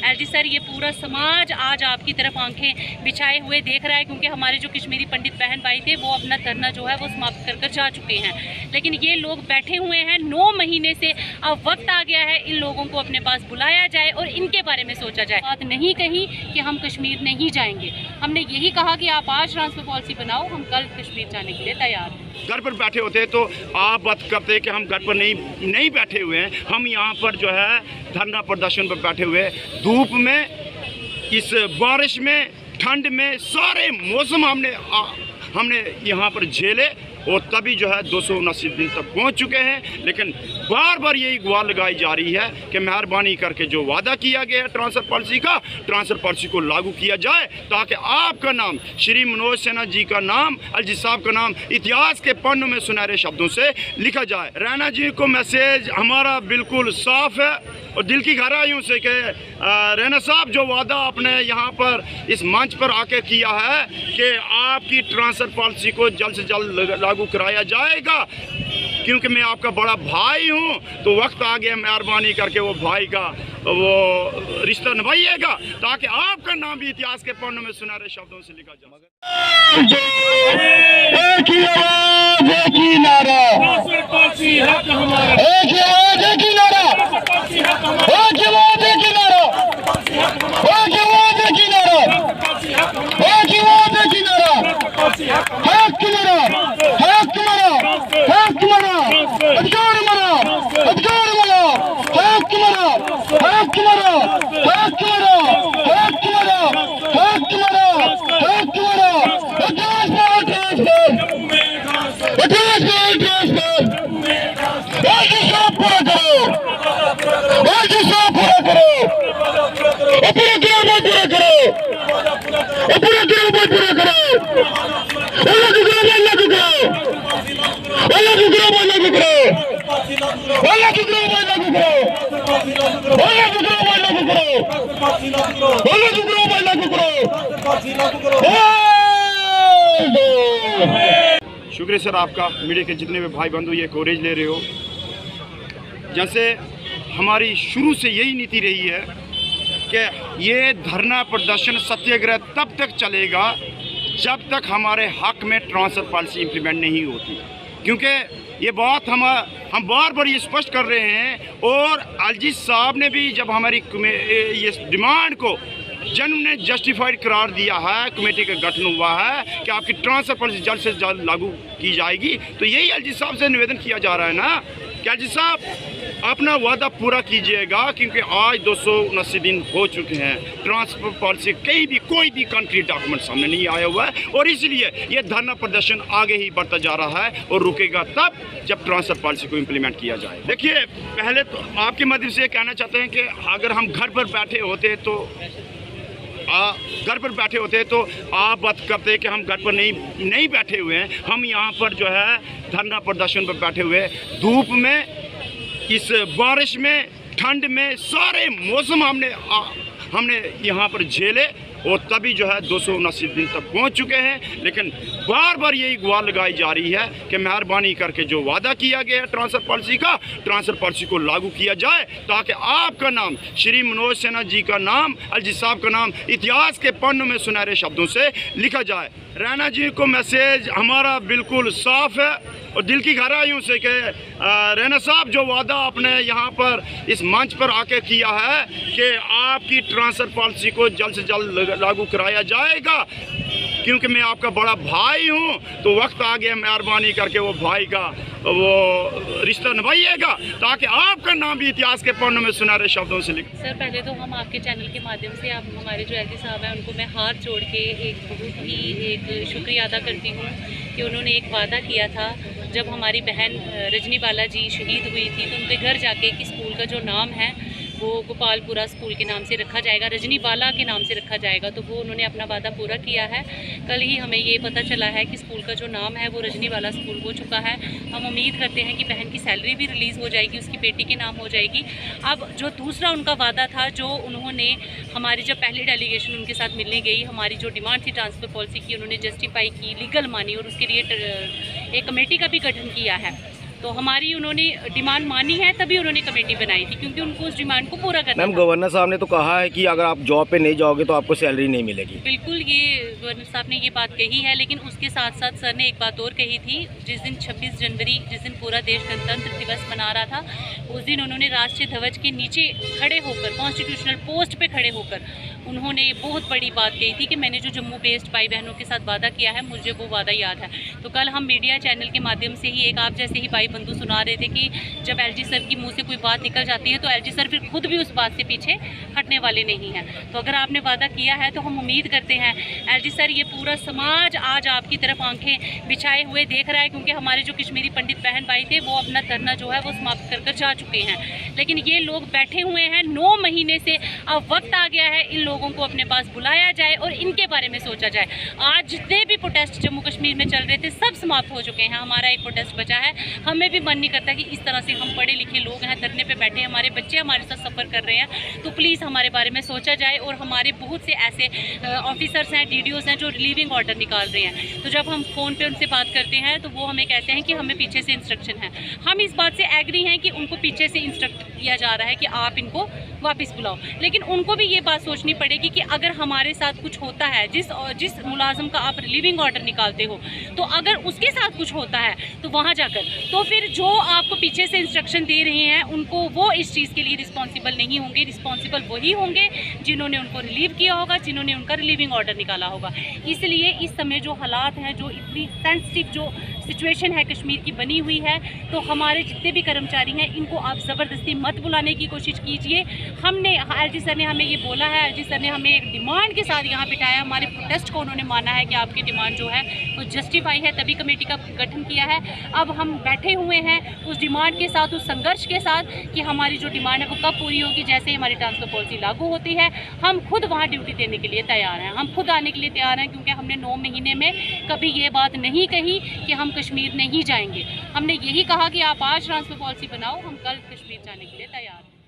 LG sir, ये पूरा समाज आज आपकी तरफ आंखें बिछाए हुए देख रहा है, क्योंकि हमारे जो कश्मीरी पंडित बहन भाई थे वो अपना धरना जो है वो समाप्त कर कर जा चुके हैं, लेकिन ये लोग बैठे हुए हैं 9 महीने से। अब वक्त आ गया है इन लोगों को अपने पास बुलाया जाए और इनके बारे में सोचा जाए। बात नहीं कही कि हम कश्मीर नहीं जाएंगे, हमने यही कहा कि आप आज ट्रांसफर पॉलिसी बनाओ, हम कल कश्मीर जाने के लिए तैयार हैं। घर पर बैठे होते तो आप बात करते कि हम घर पर नहीं बैठे हुए हैं, हम यहाँ पर जो है धरना प्रदर्शन पर बैठे हुए, धूप में, इस बारिश में, ठंड में, सारे मौसम हमने यहाँ पर झेले और तभी जो है 279 दिन तक पहुँच चुके हैं। लेकिन बार बार यही गुहार लगाई जा रही है कि मेहरबानी करके जो वादा किया गया है ट्रांसफर पॉलिसी का, ट्रांसफर पॉलिसी को लागू किया जाए, ताकि आपका नाम, श्री मनोज सिन्हा जी का नाम, एलजी साहब का नाम इतिहास के पन्नों में सुनहरे शब्दों से लिखा जाए। रैना जी को मैसेज हमारा बिल्कुल साफ है और दिल की गहराइयों से कि रैना साहब, जो वादा आपने यहाँ पर इस मंच पर आके किया है कि आपकी ट्रांसफर पॉलिसी को जल्द से जल्द लागू कराया जाएगा, क्योंकि मैं आपका बड़ा भाई हूँ, तो वक्त आ गया मेहरबानी करके वो भाई का वो रिश्ता निभाइएगा, ताकि आपका नाम भी इतिहास के पन्नों में सुनहरे शब्दों से लिखा जाए। एक ही आवाज, एक ही नारा, एक ही आवाज, एक ही नारा, एक ही आवाज, एक ही नारा, एक ही आवाज, एक ही नारा, एक ही आवाज, एक ही नारा, हक मरा, हक मरा, हक मरा, अधिकार मरा, अधिकार मरा, हक मरा, हक मरा, हक मरा, हक मरा, हक मरा, हक मरा, पूरा करो, पूरा करो, पूरा करो, पूरा करो, पूरा करो, पूरा करो, लागू करो, लागू करो, लागू करो, लागू करो, लागू करो, लागू करो, लागू करो, लागू करो, शुक्रिया सर आपका, मीडिया के जितने भी भाई बंधु ये कवरेज ले रहे हो। जैसे हमारी शुरू से यही नीति रही है कि ये धरना प्रदर्शन सत्याग्रह तब तक चलेगा जब तक हमारे हक में ट्रांसफर पॉलिसी इम्प्लीमेंट नहीं होती, क्योंकि ये बात हम बार बार ये स्पष्ट कर रहे हैं। और एलजी साहब ने भी जब हमारी ये डिमांड को जिन्होंने जस्टिफाइड करार दिया है, कमेटी का गठन हुआ है कि आपकी ट्रांसफर पॉलिसी जल्द से जल्द लागू की जाएगी, तो यही एलजी साहब से निवेदन किया जा रहा है ना कि एलजी साहब अपना वादा पूरा कीजिएगा, क्योंकि आज 279 दिन हो चुके हैं, ट्रांसफर पॉलिसी कहीं भी कोई भी कंक्रीट डॉक्यूमेंट सामने नहीं आया हुआ है, और इसलिए ये धरना प्रदर्शन आगे ही बढ़ता जा रहा है और रुकेगा तब जब ट्रांसफर पॉलिसी को इम्प्लीमेंट किया जाए। देखिए, पहले तो आपके माध्यम से ये कहना चाहते हैं कि अगर हम घर पर बैठे होते तो आप बात करते कि हम घर पर नहीं बैठे हुए हैं, हम यहाँ पर जो है धरना प्रदर्शन पर बैठे हुए, धूप में, इस बारिश में, ठंड में, सारे मौसम हमने यहाँ पर झेले और तभी जो है 279 दिन तक पहुँच चुके हैं। लेकिन बार बार यही गुहार लगाई जा रही है कि मेहरबानी करके जो वादा किया गया है ट्रांसफर पॉलिसी का, ट्रांसफर पॉलिसी को लागू किया जाए, ताकि आपका नाम, श्री मनोज सिन्हा जी का नाम, एलजी साहब का नाम इतिहास के पन्नों में सुनहरे शब्दों से लिखा जाए। रैना जी को मैसेज हमारा बिल्कुल साफ है और दिल की गहराइयों से कि रैना साहब, जो वादा आपने यहाँ पर इस मंच पर आके किया है कि आपकी ट्रांसफर पॉलिसी को जल्द से जल्द लागू कराया जाएगा, क्योंकि मैं आपका बड़ा भाई हूँ, तो वक्त आ गया मेहरबानी करके वो भाई का वो रिश्ता निभाइएगा, ताकि आपका नाम भी इतिहास के पन्नों में सुनहरे शब्दों से लिखे। सर, पहले तो हम आपके चैनल के माध्यम से आप हमारे जो एलजी साहब हैं उनको मैं हाथ जोड़ के एक बहुत ही एक शुक्रिया अदा करती हूँ कि उन्होंने एक वादा किया था। जब हमारी बहन रजनी बाला जी शहीद हुई थी तो उनके घर जाके कि स्कूल का जो नाम है वो गोपालपुरा स्कूल के नाम से रखा जाएगा, रजनी बाला के नाम से रखा जाएगा, तो वो उन्होंने अपना वादा पूरा किया है। कल ही हमें ये पता चला है कि स्कूल का जो नाम है वो रजनी बाला स्कूल हो चुका है। हम उम्मीद करते हैं कि बहन की सैलरी भी रिलीज़ हो जाएगी, उसकी बेटी के नाम हो जाएगी। अब जो दूसरा उनका वादा था, जो उन्होंने हमारी जब पहली डेलीगेशन उनके साथ मिलने गई, हमारी जो डिमांड थी ट्रांसफ़र पॉलिसी की, उन्होंने जस्टिफाई की, लीगल मानी और उसके लिए एक कमेटी का भी गठन किया है। तो हमारी उन्होंने डिमांड मानी है, तभी उन्होंने कमेटी बनाई थी, क्योंकि उनको उस डिमांड को पूरा करना मैम था। गवर्नर साहब ने तो कहा है कि अगर आप जॉब पे नहीं जाओगे तो आपको सैलरी नहीं मिलेगी। बिल्कुल, ये गवर्नर साहब ने ये बात कही है, लेकिन उसके साथ साथ सर ने एक बात और कही थी। जिस दिन 26 जनवरी, जिस दिन पूरा देश गणतंत्र दिवस मना रहा था, उस दिन उन्होंने राष्ट्रीय ध्वज के नीचे खड़े होकर, कॉन्स्टिट्यूशनल पोस्ट पे खड़े होकर उन्होंने बहुत बड़ी बात कही थी कि मैंने जो जम्मू बेस्ड भाई बहनों के साथ वादा किया है, मुझे वो वादा याद है। तो कल हम मीडिया चैनल के माध्यम से ही एक आप जैसे ही भाई बंधु सुना रहे थे कि जब एलजी सर की मुंह से कोई बात निकल जाती है तो एलजी सर फिर खुद भी उस बात से पीछे हटने वाले नहीं हैं। तो अगर आपने वादा किया है तो हम उम्मीद करते हैं एलजी सर, ये पूरा समाज आज आपकी तरफ आंखें बिछाए हुए देख रहा है, क्योंकि हमारे जो कश्मीरी पंडित बहन भाई थे वो अपना धरना जो है वो समाप्त कर जा चुके हैं, लेकिन ये लोग बैठे हुए हैं 9 महीने से। अब वक्त आ गया है इन लोगों को अपने पास बुलाया जाए और इनके बारे में सोचा जाए। आज जितने भी प्रोटेस्ट जम्मू कश्मीर में चल रहे थे सब समाप्त हो चुके हैं, हमारा एक प्रोटेस्ट बचा है। हमें भी मन नहीं करता कि इस तरह से हम पढ़े लिखे लोग हैं, धरने पे बैठे, हमारे बच्चे हमारे साथ सफ़र कर रहे हैं, तो प्लीज़ हमारे बारे में सोचा जाए। और हमारे बहुत से ऐसे ऑफिसर्स हैं, DDOs हैं जो रिलीविंग ऑर्डर निकाल रहे हैं, तो जब हम फ़ोन पे उनसे बात करते हैं तो वो हमें कहते हैं कि हमें पीछे से इंस्ट्रक्शन है। हम इस बात से एग्री हैं कि उनको पीछे से इंस्ट्रक्ट किया जा रहा है कि आप इनको वापस बुलाओ, लेकिन उनको भी ये बात सोचनी पड़ेगी कि अगर हमारे साथ कुछ होता है, जिस मुलाजिम का आप रिलीविंग ऑर्डर निकालते हो, तो अगर उसके साथ कुछ होता है तो वहाँ जाकर तो फिर जो आपको पीछे से इंस्ट्रक्शन दे रहे हैं उनको, वो इस चीज़ के लिए रिस्पॉन्सिबल नहीं होंगे। रिस्पॉन्सिबल वही होंगे जिन्होंने उनको रिलीव किया होगा, जिन्होंने उनका रिलीविंग ऑर्डर निकाला होगा। इसलिए इस समय जो हालात हैं, जो इतनी सेंसिटिव जो सिचुएशन है कश्मीर की बनी हुई है, तो हमारे जितने भी कर्मचारी हैं इनको आप ज़बरदस्ती मत बुलाने की कोशिश कीजिए। हमने एलजी सर ने हमें ये बोला है, एलजी सर ने हमें एक डिमांड के साथ यहाँ बिठाया, हमारे प्रोटेस्ट को उन्होंने माना है कि आपकी डिमांड जो है वो जस्टिफाई है, तभी कमेटी का गठन किया है। अब हम बैठे हुए हैं उस डिमांड के साथ, उस संघर्ष के साथ कि हमारी जो डिमांड है वो कब पूरी होगी। जैसे ही हमारी ट्रांसफर पॉलिसी लागू होती है हम खुद वहाँ ड्यूटी देने के लिए तैयार हैं, हम खुद आने के लिए तैयार हैं, क्योंकि हमने 9 महीने में कभी ये बात नहीं कही कि हम कश्मीर नहीं जाएंगे। हमने यही कहा कि आप आज ट्रांसफर पॉलिसी बनाओ, हम कल कश्मीर जाने के लिए तैयार हैं।